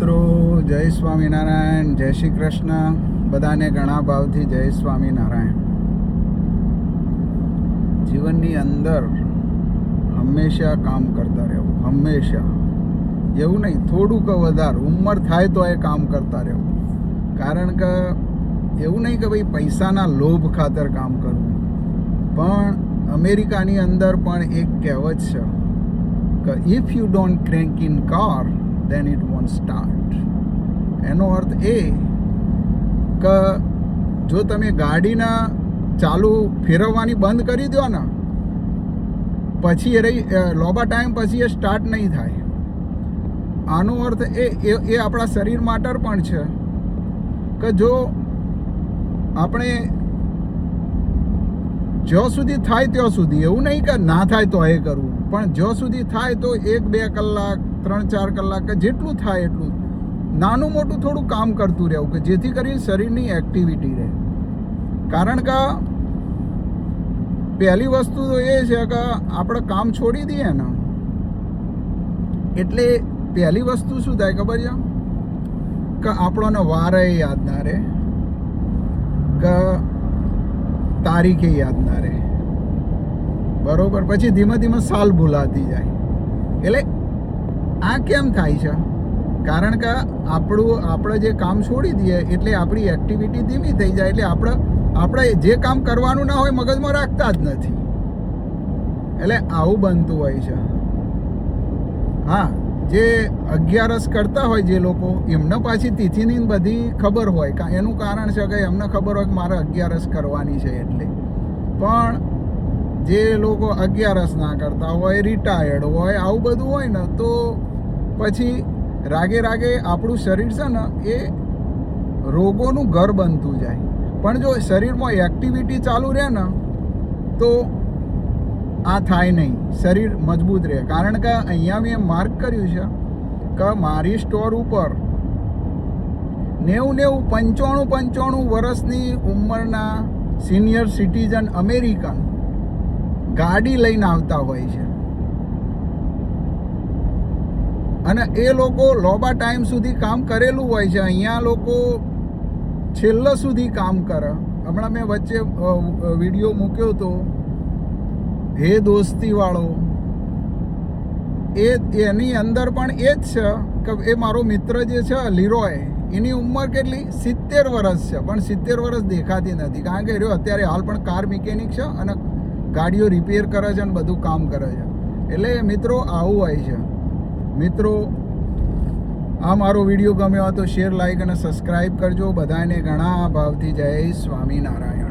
મિત્રો, જય સ્વામિનારાયણ, જય શ્રી કૃષ્ણ. બધાને ઘણા ભાવથી જય સ્વામિનારાયણ. જીવનની અંદર હંમેશા કામ કરતા રહેવું, હંમેશા. એવું નહીં, થોડુંક વધારે ઉંમર થાય તો એ કામ કરતા રહેવું. કારણ કે એવું નહીં કે ભાઈ પૈસાના લોભ ખાતર કામ કરવું. પણ અમેરિકાની અંદર પણ એક કહેવત છે કે if you don't crank in car then it won't start. એનો અર્થ એ કે જો તમે ગાડીના ચાલુ ફેરવવાની બંધ કરી દો ને, પછી લોબા ટાઈમ પછી એ સ્ટાર્ટ નહીં થાય. આનો અર્થ એ આપણા શરીર માટે પણ છે કે જો આપણે જ્યાં સુધી થાય ત્યાં સુધી, એવું નહીં કે ના થાય તો એ કરવું, પણ જ્યાં સુધી થાય તો 1-2 કલાક 3-4 કલાક કે જેટલું થાય એટલું નાનું મોટું થોડું કામ કરતું રહેવું, કે જેથી કરીને શરીરની એક્ટિવિટી રહે. કારણ કે પહેલી વસ્તુ તો એ છે કે આપણે કામ છોડી દઈએ ને એટલે પહેલી વસ્તુ શું થાય ખબર છે કે આપણને વારે યાદ ના રહે, કે તારીખે યાદ ના રહે, બરોબર. પછી ધીમે ધીમે સાલ ભૂલાતી જાય. એટલે આ કેમ થાય છે? કારણ કે આપણે જે કામ છોડી દઈએ એટલે આપણી એક્ટિવિટી ધીમી થઈ જાય. એટલે આપણે જે કામ કરવાનું ના હોય મગજમાં રાખતા જ નથી. એટલે આવું બનતું હોય છે. હા, જે 11 કરતા હોય જે લોકો, એમને પાછી તિથિની બધી ખબર હોય. એનું કારણ છે કે એમને ખબર હોય કે મારે 11 કરવાની છે. એટલે પણ જે લોકો 11 ના કરતા હોય, રિટાયર્ડ હોય, આવું બધું હોય ને, તો પછી રાગે આપણું શરીર છે ને એ રોગોનું ઘર બનતું જાય. પણ જો શરીરમાં એક્ટિવિટી ચાલુ રહે ને તો આ થાય નહીં, શરીર મજબૂત રહે. કારણ કે અહીંયા મેં માર્ક કર્યું છે કે મારી સ્ટોર ઉપર 90-95 વર્ષની ઉંમરના સિનિયર સિટીઝન અમેરિકન ગાડી લઈને આવતા હોય છે. અને એ લોકો લોબા ટાઈમ સુધી કામ કરેલું હોય છે. અહીંયા લોકો છેલ્લે સુધી કામ કરે. હમણાં મેં વચ્ચે વિડીયો મૂક્યો હતો હે દોસ્તી વાળો, એની અંદર પણ એ જ છે કે એ મારો મિત્ર જે છે લીરોય, એની ઉંમર કેટલી 70 વર્ષ છે, પણ 70 વર્ષ દેખાતી નથી. કારણ કે એ અત્યારે હાલ પણ કાર મિકેનિક છે અને ગાડીઓ રિપેર કરે છે અને બધું કામ કરે છે. એટલે મિત્રો આવું હોય છે. મિત્રો, આ મારો વિડીયો ગમ્યો હોય તો શેર, લાઈક અને સબસ્ક્રાઈબ કરજો. બધાને ઘણા ભાવથી જય સ્વામિનારાયણ.